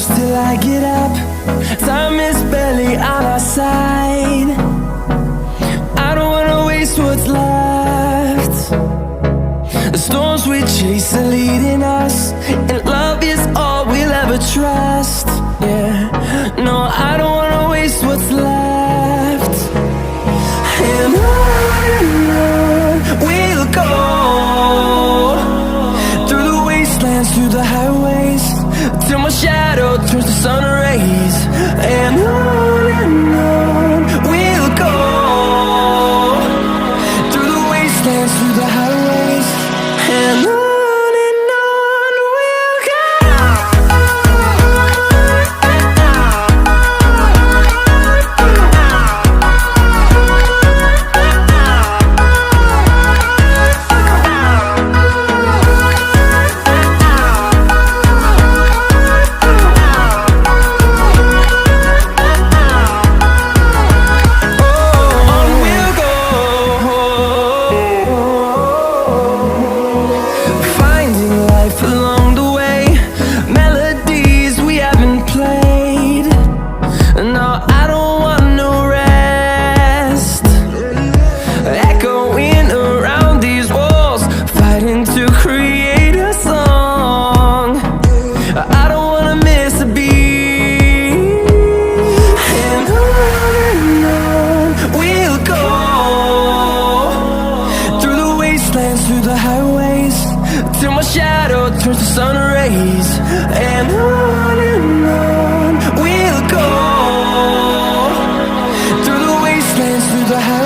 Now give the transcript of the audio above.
push till I get up. Time is barely on our side. I don't wanna waste what's left. The storms we chase are leading us, and love is all we'll ever trust. Yeah, no, I don't wanna waste what's left. And on we'll go, through the wastelands, through the highways, till my shadow turns to sun rays. And on we'll go, through the wastelands, through the highways, and on we'll go. Through the highways, till my shadow turns to sun rays. And on we'll go, through the wastelands, through the highways.